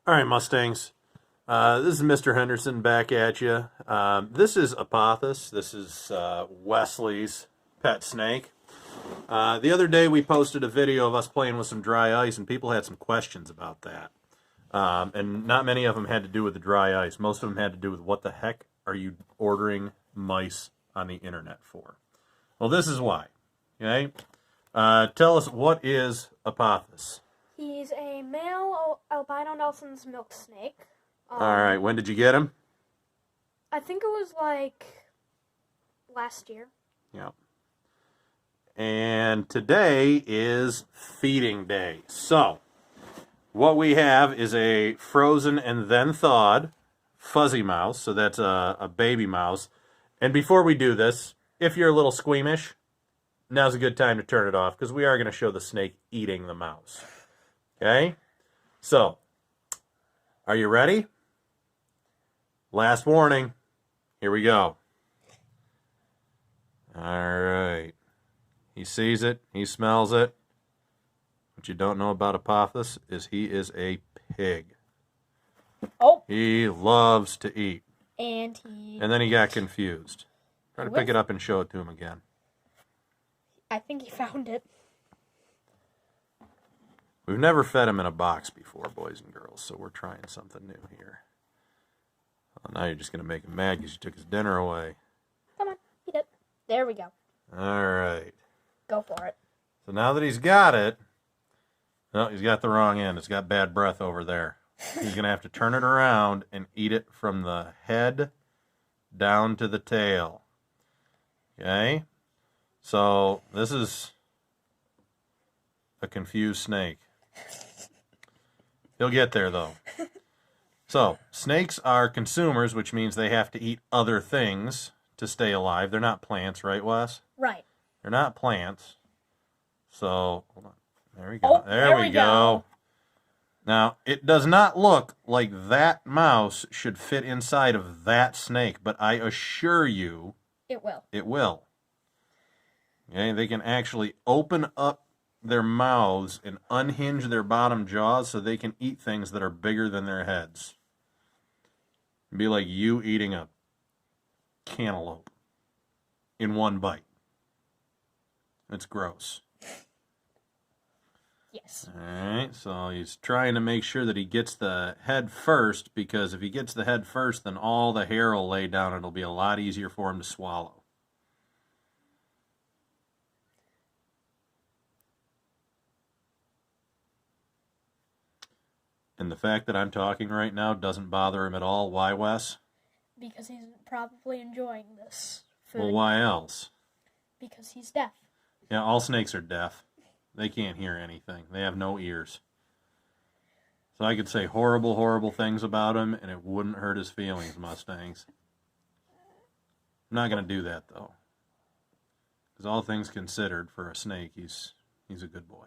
All right, Mustangs. This is Mr. Henderson back at you. This is Apophis. This is Wesley's pet snake. The other day we posted a video of us playing with some dry ice, and people had some questions about that. And not many of them had to do with the dry ice. Most of them had to do with what the heck are you ordering mice on the internet for? Well, this is why. Okay? Tell us, what is Apophis? He's a male albino Nelson's milk snake. All right, when did you get him? I think it was like last year. Yeah. And today is feeding day. So, what we have is a frozen and then thawed fuzzy mouse. So that's a baby mouse. And before we do this, if you're a little squeamish, now's a good time to turn it off because we are going to show the snake eating the mouse. Okay? So, are you ready? Last warning. Here we go. All right. He sees it. He smells it. What you don't know about Apophis is he is a pig. Oh. He loves to eat. And then he got confused. Try to With- pick it up and show it to him again. I think he found it. We've never fed him in a box before, boys and girls, so we're trying something new here. Well, now you're just going to make him mad because you took his dinner away. Come on, eat it. There we go. All right. Go for it. So now that he's got it, no, he's got the wrong end. It's got bad breath over there. He's going to have to turn it around and eat it from the head down to the tail. Okay? So this is a confused snake. He'll get there, though. So, snakes are consumers, which means they have to eat other things to stay alive. They're not plants, right, Wes? Right. They're not plants. So, hold on. There we go. Oh, there we go. Now, it does not look like that mouse should fit inside of that snake, but I assure you It will. it will. Okay, they can actually open up their mouths and unhinge their bottom jaws so they can eat things that are bigger than their heads. It'd be like you eating a cantaloupe in one bite. It's gross. Yes. All right, so he's trying to make sure that he gets the head first, because if he gets the head first, then all the hair will lay down. It'll be a lot easier for him to swallow. And the fact that I'm talking right now doesn't bother him at all. Why, Wes? Because he's probably enjoying this food. Well, why else? Because he's deaf. Yeah, all snakes are deaf. They can't hear anything. They have no ears. So I could say horrible, horrible things about him, and it wouldn't hurt his feelings, Mustangs. I'm not going to do that, though. Because all things considered, for a snake, he's a good boy.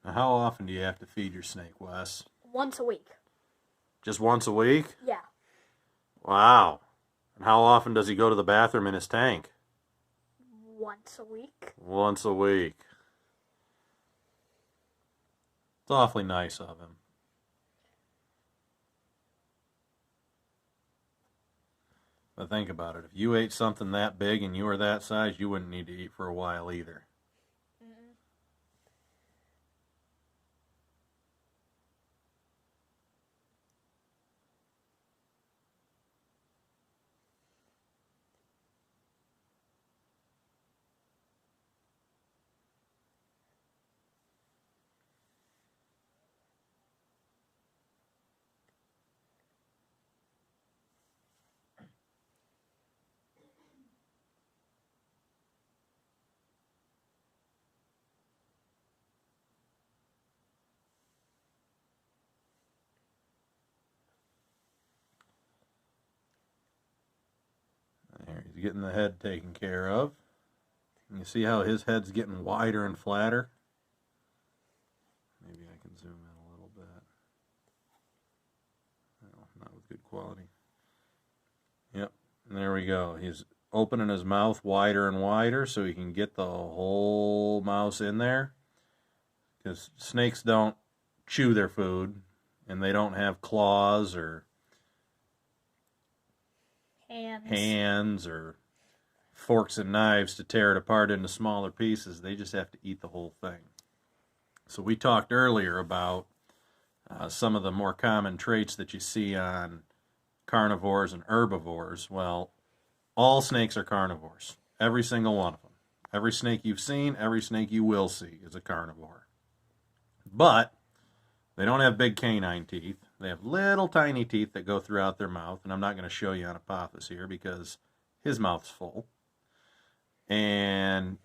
Now, how often do you have to feed your snake, Wes? Once a week. Just once a week? Yeah. Wow. And how often does he go to the bathroom in his tank? Once a week. Once a week. It's awfully nice of him. But think about it. If you ate something that big and you were that size, you wouldn't need to eat for a while either. There, he's getting the head taken care of. You see how his head's getting wider and flatter? Maybe I can zoom in a little bit. No, not with good quality. Yep, and there we go. He's opening his mouth wider and wider so he can get the whole mouse in there. Because snakes don't chew their food, and they don't have claws or hands or forks and knives to tear it apart into smaller pieces. They just have to eat the whole thing. So we talked earlier about some of the more common traits that you see on carnivores and herbivores. Well, all snakes are carnivores. Every single one of them. Every snake you've seen, every snake you will see is a carnivore. But they don't have big canine teeth. They have little tiny teeth that go throughout their mouth, and I'm not going to show you on Apophis here because his mouth's full. And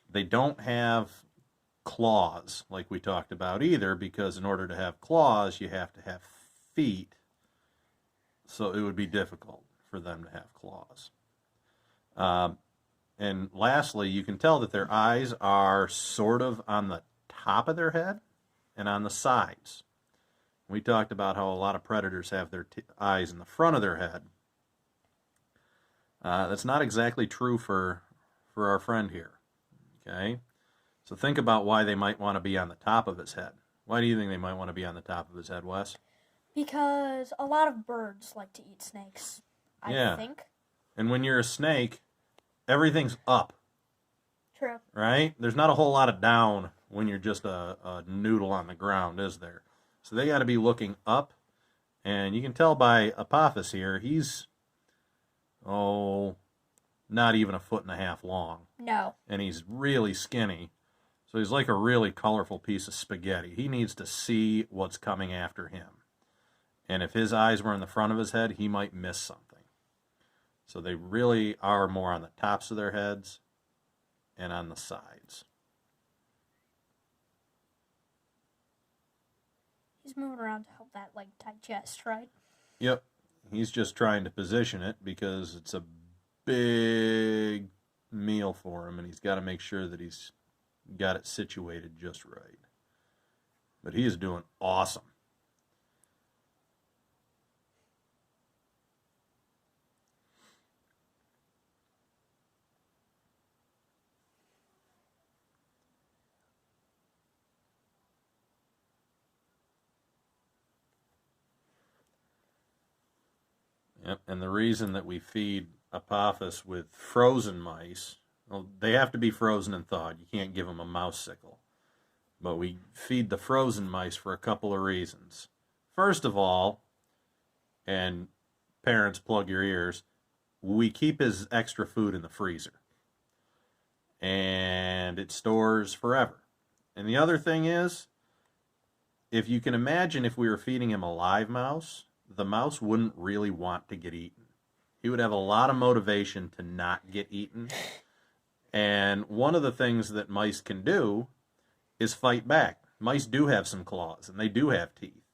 they don't have claws like we talked about either, because in order to have claws, you have to have feet. So it would be difficult for them to have claws. And lastly, you can tell that their eyes are sort of on the top of their head and on the sides. We talked about how a lot of predators have their eyes in the front of their head. That's not exactly true for our friend here. Okay? So think about why they might want to be on the top of his head. Why do you think they might want to be on the top of his head, Wes? Because a lot of birds like to eat snakes, I think. And when you're a snake, everything's up. True. Right? There's not a whole lot of down when you're just a noodle on the ground, is there? So they got to be looking up. And you can tell by Apophis here, he's, not even 1.5 feet long. No. And he's really skinny. So he's like a really colorful piece of spaghetti. He needs to see what's coming after him. And if his eyes were in the front of his head, he might miss something. So they really are more on the tops of their heads and on the sides. He's moving around to help that, digest, right? Yep. He's just trying to position it because it's a big meal for him, and he's got to make sure that he's got it situated just right. But he is doing awesome. Yep, and the reason that we feed Apophis with frozen mice, well, they have to be frozen and thawed. You can't give them a mouse sickle. But we feed the frozen mice for a couple of reasons. First of all, and parents plug your ears, we keep his extra food in the freezer. And it stores forever. And the other thing is, if you can imagine if we were feeding him a live mouse, the mouse wouldn't really want to get eaten. He would have a lot of motivation to not get eaten. And one of the things that mice can do is fight back. Mice do have some claws, and they do have teeth.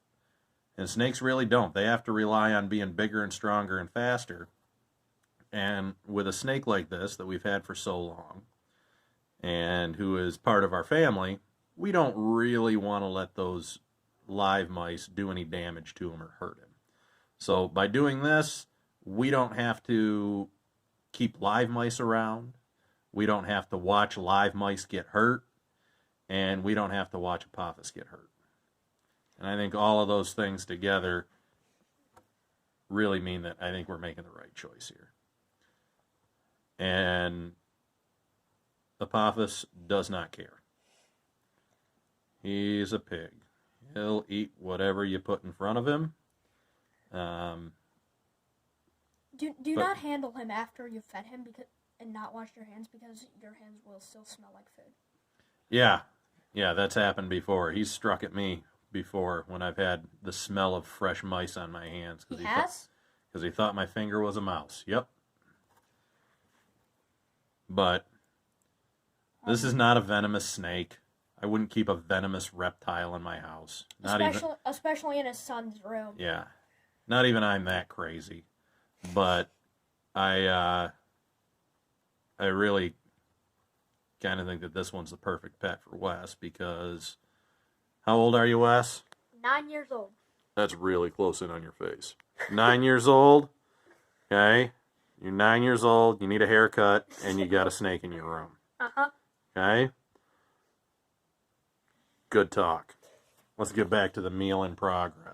And snakes really don't. They have to rely on being bigger and stronger and faster. And with a snake like this that we've had for so long, and who is part of our family, we don't really want to let those live mice do any damage to him or hurt him. So by doing this, we don't have to keep live mice around. We don't have to watch live mice get hurt. And we don't have to watch Apophis get hurt. And I think all of those things together really mean that I think we're making the right choice here. And Apophis does not care. He's a pig. He'll eat whatever you put in front of him. Do not handle him after you've fed him and not wash your hands, because your hands will still smell like food. Yeah, that's happened before. He's struck at me before when I've had the smell of fresh mice on my hands. He has? Because he thought my finger was a mouse. Yep. But this is not a venomous snake. I wouldn't keep a venomous reptile in my house. Especially in his son's room. Yeah. Not even I'm that crazy. But I really kind of think that this one's the perfect pet for Wes because how old are you, Wes? 9 years old. That's really close in on your face. 9 years old. Okay. You're 9 years old. You need a haircut, and you got a snake in your room. Okay. Good talk. Let's get back to the meal in progress.